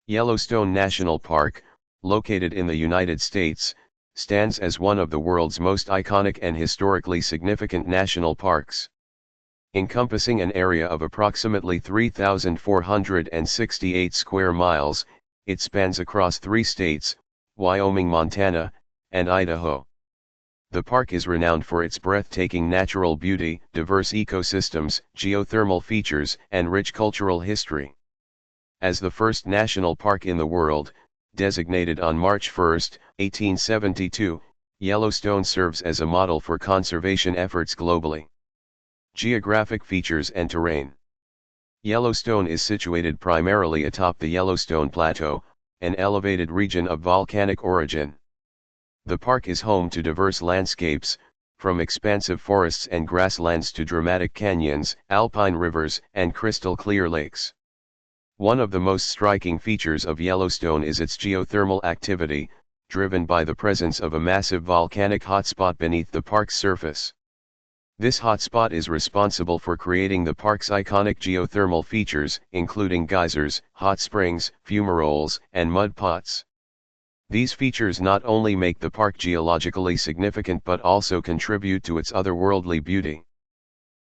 Yellowstone National Park, located in the United States, stands as one of the world's most iconic and historically significant national parks. Encompassing an area of approximately 3,468 square miles, it spans across 3 states, Wyoming, Montana, and Idaho. The park is renowned for its breathtaking natural beauty, diverse ecosystems, geothermal features, and rich cultural history. As the first national park in the world, designated on March 1, 1872, Yellowstone serves as a model for conservation efforts globally. Geographic features and terrain. Yellowstone is situated primarily atop the Yellowstone Plateau, an elevated region of volcanic origin. The park is home to diverse landscapes, from expansive forests and grasslands to dramatic canyons, alpine rivers, and crystal-clear lakes. One of the most striking features of Yellowstone is its geothermal activity, driven by the presence of a massive volcanic hotspot beneath the park's surface. This hotspot is responsible for creating the park's iconic geothermal features, including geysers, hot springs, fumaroles, and mud pots. These features not only make the park geologically significant but also contribute to its otherworldly beauty.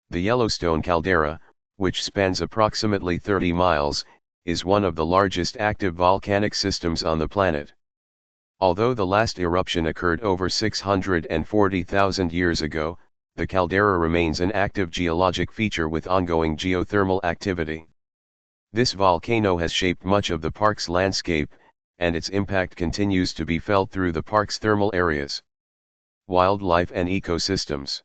The Yellowstone caldera, which spans approximately 30 miles, is one of the largest active volcanic systems on the planet. Although the last eruption occurred over 640,000 years ago, the caldera remains an active geologic feature with ongoing geothermal activity. This volcano has shaped much of the park's landscape, and its impact continues to be felt through the park's thermal areas. Wildlife and ecosystems.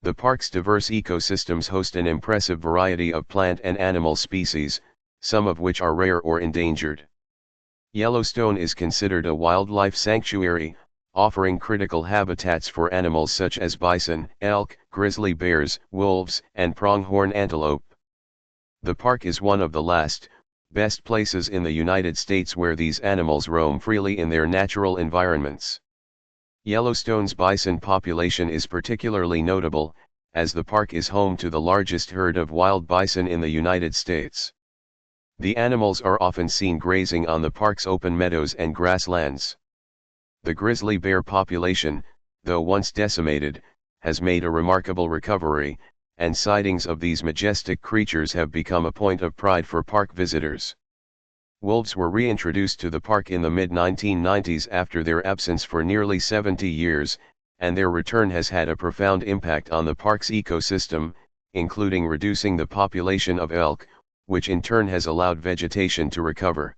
The park's diverse ecosystems host an impressive variety of plant and animal species, some of which are rare or endangered. Yellowstone is considered a wildlife sanctuary, offering critical habitats for animals such as bison, elk, grizzly bears, wolves, and pronghorn antelope. The park is one of the best places in the United States where these animals roam freely in their natural environments. Yellowstone's bison population is particularly notable, as the park is home to the largest herd of wild bison in the United States. The animals are often seen grazing on the park's open meadows and grasslands. The grizzly bear population, though once decimated, has made a remarkable recovery, and sightings of these majestic creatures have become a point of pride for park visitors. Wolves were reintroduced to the park in the mid-1990s after their absence for nearly 70 years, and their return has had a profound impact on the park's ecosystem, including reducing the population of elk, which in turn has allowed vegetation to recover.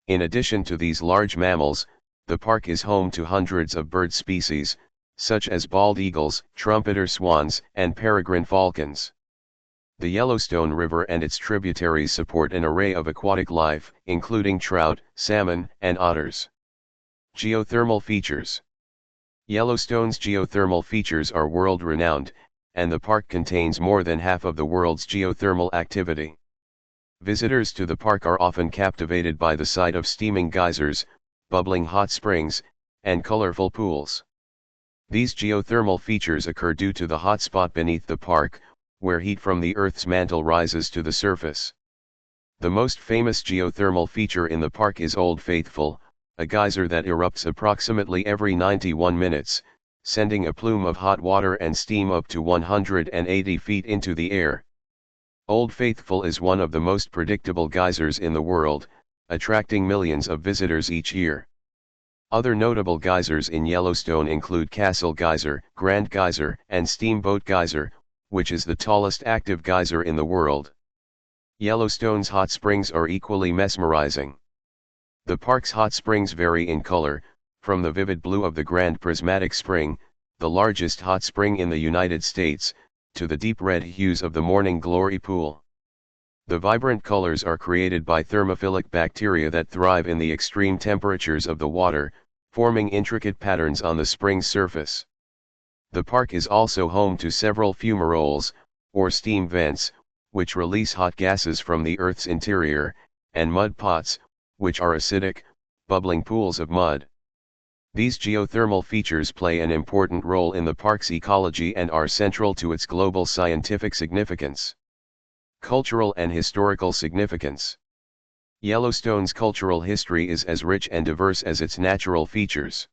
In addition to these large mammals, the park is home to hundreds of bird species, such as bald eagles, trumpeter swans, and peregrine falcons. The Yellowstone River and its tributaries support an array of aquatic life, including trout, salmon, and otters. Geothermal features. Yellowstone's geothermal features are world-renowned, and the park contains more than half of the world's geothermal activity. Visitors to the park are often captivated by the sight of steaming geysers, bubbling hot springs, and colorful pools. These geothermal features occur due to the hotspot beneath the park, where heat from the Earth's mantle rises to the surface. The most famous geothermal feature in the park is Old Faithful, a geyser that erupts approximately every 91 minutes, sending a plume of hot water and steam up to 180 feet into the air. Old Faithful is one of the most predictable geysers in the world, attracting millions of visitors each year. Other notable geysers in Yellowstone include Castle Geyser, Grand Geyser, and Steamboat Geyser, which is the tallest active geyser in the world. Yellowstone's hot springs are equally mesmerizing. The park's hot springs vary in color, from the vivid blue of the Grand Prismatic Spring, the largest hot spring in the United States, to the deep red hues of the Morning Glory Pool. The vibrant colors are created by thermophilic bacteria that thrive in the extreme temperatures of the water, forming intricate patterns on the spring's surface. The park is also home to several fumaroles, or steam vents, which release hot gases from the Earth's interior, and mud pots, which are acidic, bubbling pools of mud. These geothermal features play an important role in the park's ecology and are central to its global scientific significance. Cultural and historical significance. Yellowstone's cultural history is as rich and diverse as its natural features.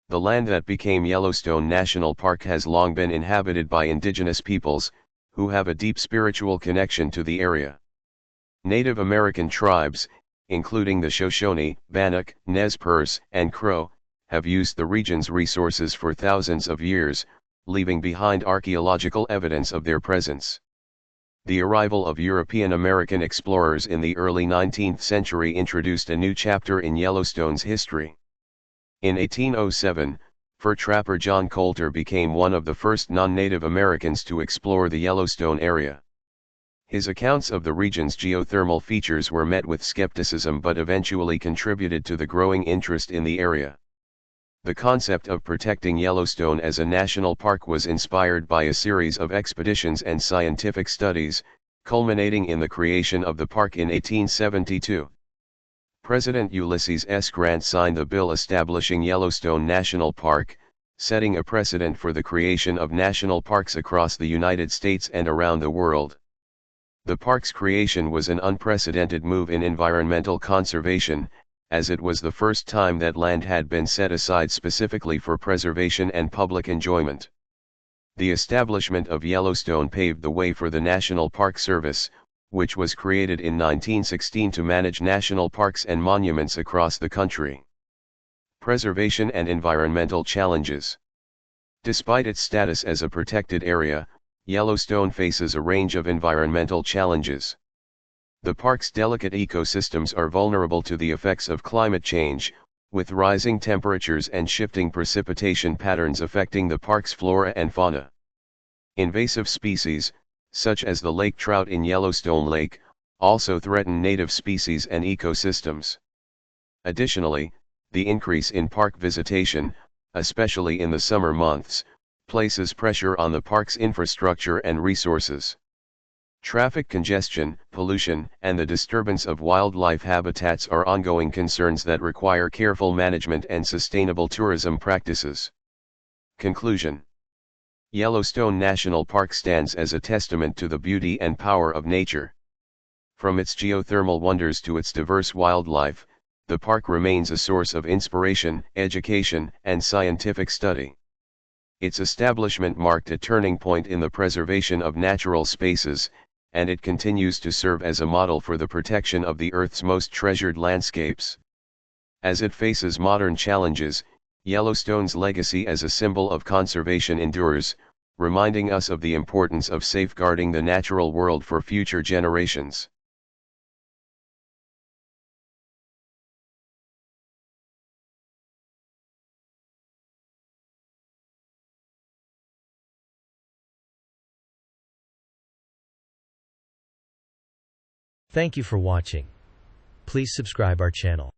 The land that became Yellowstone National Park has long been inhabited by indigenous peoples, who have a deep spiritual connection to the area. Native American tribes, including the Shoshone, Bannock, Nez Perce, and Crow, have used the region's resources for thousands of years, leaving behind archaeological evidence of their presence. The arrival of European American explorers in the early 19th century introduced a new chapter in Yellowstone's history. In 1807, fur trapper John Coulter became one of the first non-Native Americans to explore the Yellowstone area. His accounts of the region's geothermal features were met with skepticism but eventually contributed to the growing interest in the area. The concept of protecting Yellowstone as a national park was inspired by a series of expeditions and scientific studies, culminating in the creation of the park in 1872. President Ulysses S. Grant signed the bill establishing Yellowstone National Park, setting a precedent for the creation of national parks across the United States and around the world. The park's creation was an unprecedented move in environmental conservation, as it was the first time that land had been set aside specifically for preservation and public enjoyment. The establishment of Yellowstone paved the way for the National Park Service, which was created in 1916 to manage national parks and monuments across the country. Preservation and environmental challenges. Despite its status as a protected area, Yellowstone faces a range of environmental challenges. The park's delicate ecosystems are vulnerable to the effects of climate change, with rising temperatures and shifting precipitation patterns affecting the park's flora and fauna. Invasive species, such as the lake trout in Yellowstone Lake, also threaten native species and ecosystems. Additionally, the increase in park visitation, especially in the summer months, places pressure on the park's infrastructure and resources. Traffic congestion, pollution, and the disturbance of wildlife habitats are ongoing concerns that require careful management and sustainable tourism practices. Conclusion. Yellowstone National Park stands as a testament to the beauty and power of nature. From its geothermal wonders to its diverse wildlife, the park remains a source of inspiration, education, and scientific study. Its establishment marked a turning point in the preservation of natural spaces, and it continues to serve as a model for the protection of the Earth's most treasured landscapes. As it faces modern challenges, Yellowstone's legacy as a symbol of conservation endures, reminding us of the importance of safeguarding the natural world for future generations. Thank you for watching. Please subscribe our channel.